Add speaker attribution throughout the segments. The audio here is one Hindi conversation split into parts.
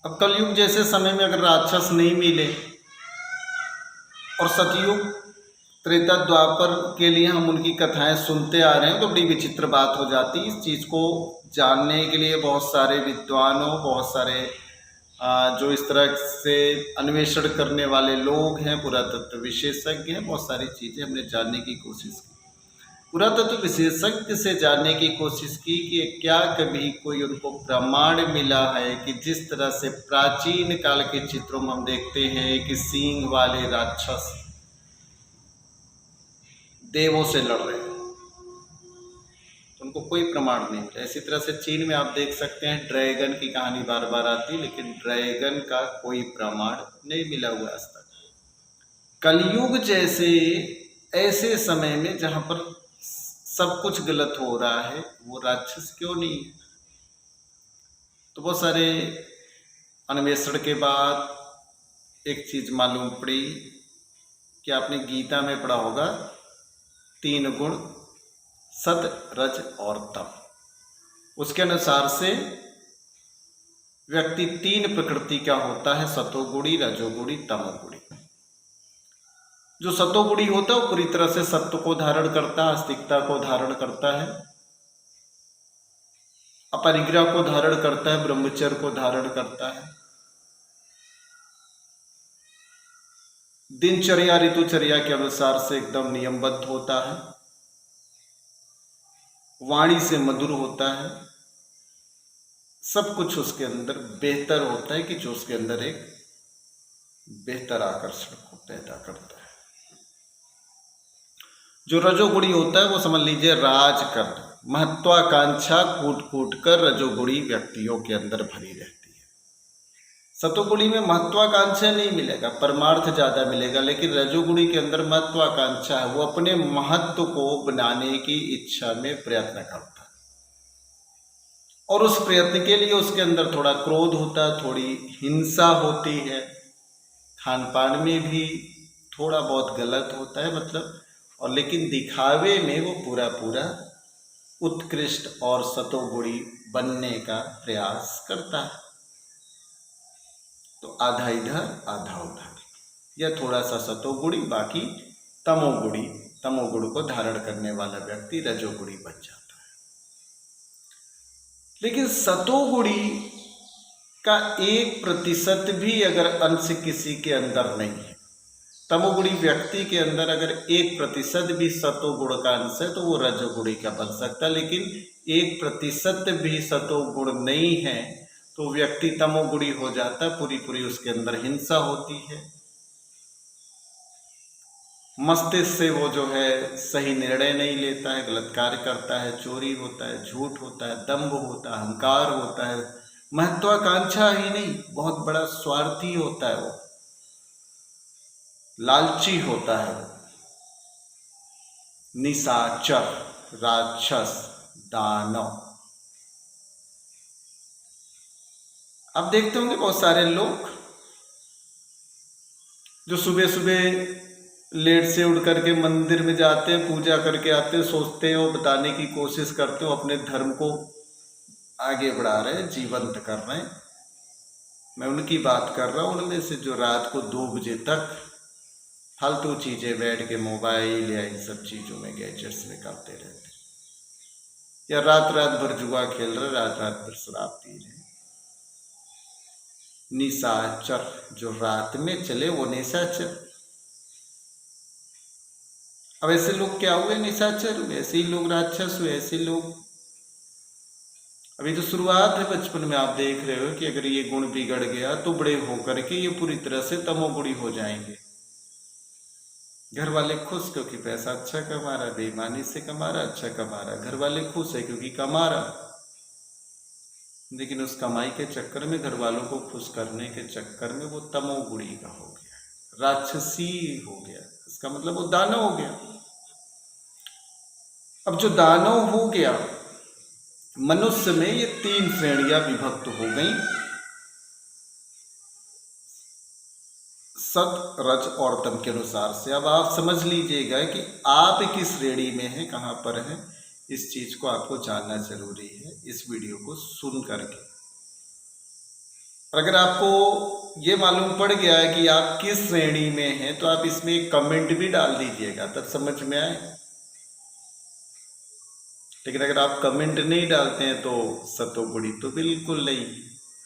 Speaker 1: अब कलयुग जैसे समय में अगर राक्षस नहीं मिले और सतयुग त्रेता द्वापर के लिए हम उनकी कथाएं सुनते आ रहे हैं तो बड़ी विचित्र बात हो जाती है। इस चीज़ को जानने के लिए बहुत सारे विद्वानों, बहुत सारे जो इस तरह से अन्वेषण करने वाले लोग हैं, पुरातत्व विशेषज्ञ हैं, बहुत सारी चीज़ें हमने जानने की कोशिश की। पुरातत्व विशेषज्ञ से जानने की कोशिश की कि क्या कभी कोई उनको प्रमाण मिला है कि जिस तरह से प्राचीन काल के चित्रों में हम देखते हैं कि सींग वाले राक्षस देवों से लड़ रहे हैं, तो उनको कोई प्रमाण नहीं मिला। इसी तरह से चीन में आप देख सकते हैं ड्रैगन की कहानी बार बार आती है, लेकिन ड्रैगन का कोई प्रमाण नहीं मिला हुआ आज तक। कलयुग जैसे ऐसे समय में जहां पर सब कुछ गलत हो रहा है, वो राक्षस क्यों नहीं है? तो बहुत सारे अन्वेषण के बाद एक चीज मालूम पड़ी कि आपने गीता में पढ़ा होगा 3 गुण सत, रज और तम। उसके अनुसार से व्यक्ति 3 प्रकृति का होता है, सतोगुणी, रजोगुणी, तमोगुणी। जो सतोगुणी होता है वो पूरी तरह से सत्व को धारण करता है, आस्तिकता को धारण करता है, अपरिग्रह को धारण करता है, ब्रह्मचर्य को धारण करता है, दिनचर्या ऋतुचर्या के अनुसार से एकदम नियमबद्ध होता है, वाणी से मधुर होता है, सब कुछ उसके अंदर बेहतर होता है कि जो उसके अंदर एक बेहतर आकर्षण को पैदा करता है। जो रजोगुणी होता है वो समझ लीजिए राजकर्ण, महत्वाकांक्षा कूट कूट कर रजोगुणी व्यक्तियों के अंदर भरी रहती है। सतोगुणी में महत्वाकांक्षा नहीं मिलेगा, परमार्थ ज्यादा मिलेगा, लेकिन रजोगुणी के अंदर महत्वाकांक्षा है, वो अपने महत्व को बनाने की इच्छा में प्रयत्न करता है और उस प्रयत्न के लिए उसके अंदर थोड़ा क्रोध होता है, थोड़ी हिंसा होती है, खान पान में भी थोड़ा बहुत गलत होता है मतलब, और लेकिन दिखावे में वो पूरा पूरा उत्कृष्ट और सतोगुणी बनने का प्रयास करता है। तो आधा इधर आधा उधर, या थोड़ा सा सतोगुणी बाकी तमोगुणी, तमोगुण को धारण करने वाला व्यक्ति रजोगुणी बन जाता है। लेकिन सतोगुणी का 1% भी अगर अंश किसी के अंदर नहीं है, तमोगुणी व्यक्ति के अंदर अगर 1% भी सतोगुण का अंश है तो वो रजोगुणी का बन सकता है, लेकिन 1% भी सतोगुण नहीं है तो व्यक्ति तमोगुणी हो जाता है। पूरी पूरी उसके अंदर हिंसा होती है, मस्तिष्क से वो जो है सही निर्णय नहीं लेता है, गलत कार्य करता है, चोरी होता है, झूठ होता है, दंभ होता है, अहंकार होता है, महत्वाकांक्षा ही नहीं, बहुत बड़ा स्वार्थी होता है, वो लालची होता है, निशाचर, राक्षस, दानव। आप देखते होंगे बहुत सारे लोग जो सुबह सुबह लेट से उठ करके मंदिर में जाते हैं, पूजा करके आते हैं, सोचते हैं और बताने की कोशिश करते हो अपने धर्म को आगे बढ़ा रहे हैं, जीवंत कर रहे हैं। मैं उनकी बात कर रहा हूँ, उनमें से जो रात को 2 बजे तक फालतू चीजें बैठ के मोबाइल या इन सब चीजों में गैजेट्स में करते रहते, या रात रात भर जुआ खेल रहे, रात रात भर शराब पी रहे। निशाचर, जो रात में चले वो निशाचर। अब ऐसे लोग क्या हुए निशाचर हुए, ऐसे ही लोग राक्षस हुए, ऐसे लोग। अभी तो शुरुआत है, बचपन में आप देख रहे हो कि अगर ये गुण बिगड़ गया तो बड़े होकर के ये पूरी तरह से तमोगुणी हो जाएंगे। घर वाले खुश क्योंकि पैसा अच्छा कमा रहा, बेईमानी से कमा रहा, अच्छा कमा रहा, घर वाले खुश है क्योंकि कमा रहा, लेकिन उस कमाई के चक्कर में, घर वालों को खुश करने के चक्कर में वो तमोगुणी का हो गया, राक्षसी हो गया, इसका मतलब वो दानव हो गया। अब जो दानव हो गया, मनुष्य में ये 3 श्रेणियां विभक्त हो गई, सत, रज और तम के अनुसार से। अब आप समझ लीजिएगा कि आप किस श्रेणी में हैं, कहां पर हैं, इस चीज को आपको जानना जरूरी है इस वीडियो को सुन करके। अगर आपको ये मालूम पड़ गया है कि आप किस श्रेणी में हैं तो आप इसमें एक कमेंट भी डाल दीजिएगा, तब समझ में आए। लेकिन अगर आप कमेंट नहीं डालते हैं तो सतोगुणी तो बिल्कुल नहीं।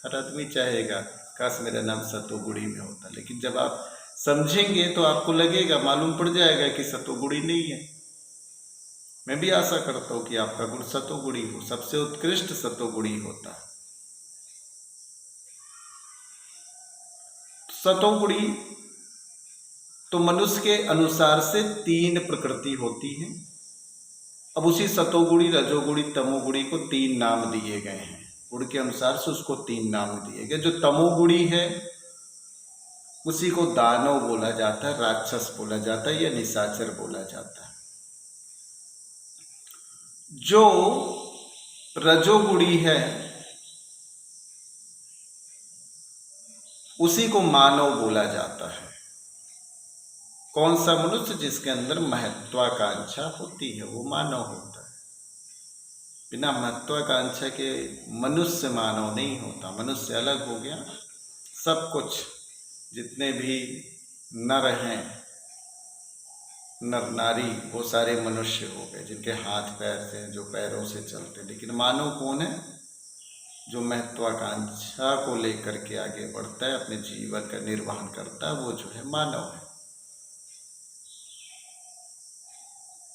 Speaker 1: हर आदमी चाहेगा काश मेरा नाम सतोगुणी में होता, लेकिन जब आप समझेंगे तो आपको लगेगा, मालूम पड़ जाएगा कि सतोगुणी नहीं है। मैं भी आशा करता हूं कि आपका गुण सतोगुणी हो, सबसे उत्कृष्ट सतोगुणी होता है। सतोगुणी तो मनुष्य के अनुसार से 3 प्रकृति होती है। अब उसी सतोगुणी, रजोगुणी, तमोगुणी को 3 नाम दिए गए हैं। गुण के अनुसार से उसको 3 नाम दिए गए। जो तमोगुणी है उसी को दानव बोला जाता है, राक्षस बोला जाता है या निशाचर बोला जाता है। जो रजोगुणी है उसी को मानव बोला जाता है। कौन सा मनुष्य? जिसके अंदर महत्वाकांक्षा होती है वो मानव होता है। बिना महत्वाकांक्षा के मनुष्य मानव नहीं होता। मनुष्य अलग हो गया, सब कुछ जितने भी नर हैं, नर नारी, वो सारे मनुष्य हो गए जिनके हाथ पैर से, जो पैरों से चलते। लेकिन मानव कौन है? जो महत्वाकांक्षा को लेकर के आगे बढ़ता है, अपने जीवन का निर्वहन करता है, वो जो है मानव है।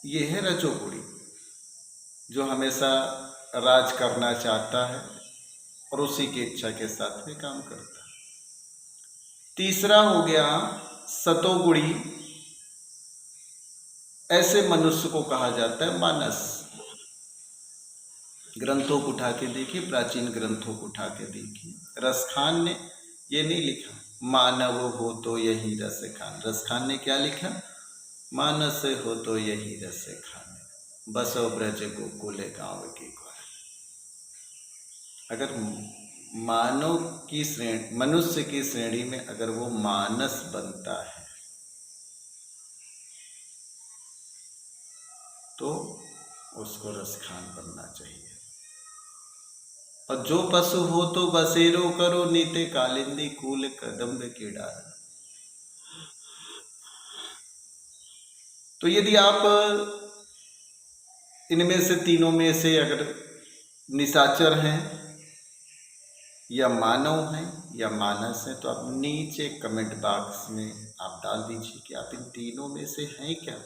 Speaker 1: ये है रजोगुणी, जो हमेशा राज करना चाहता है और उसी की इच्छा के साथ में काम करता है। तीसरा हो गया सतोगुणी। ऐसे मनुष्य को कहा जाता है मानस। ग्रंथों को उठा के देखिए, प्राचीन ग्रंथों को उठा के देखिए, रसखान ने ये नहीं लिखा मानव हो तो यही रस खान। रसखान ने क्या लिखा? मानस हो तो यही रस खाने, बसो ब्रज गोकुल गांव की ग्वार। अगर मानव की श्रेणी, मनुष्य की श्रेणी में अगर वो मानस बनता है तो उसको रसखान बनना चाहिए। और जो पशु हो तो बसेरो करो, नीते कालिंदी कूल कदम्ब की डाल। तो यदि आप इनमें से तीनों में से अगर निशाचर हैं या मानव हैं या मानस हैं, तो आप नीचे कमेंट बॉक्स में आप डाल दीजिए कि आप इन तीनों में से हैं क्या।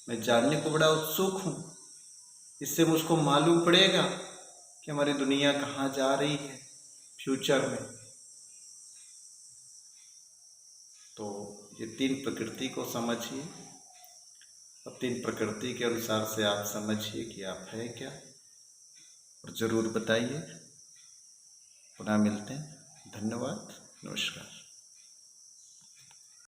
Speaker 1: मैं जानने को बड़ा उत्सुक हूँ। इससे मुझको मालूम पड़ेगा कि हमारी दुनिया कहाँ जा रही है फ्यूचर में। तो ये 3 प्रकृति को समझिए और 3 प्रकृति के अनुसार से आप समझिए कि आप है क्या, और ज़रूर बताइए। पुनः मिलते हैं। धन्यवाद, नमस्कार।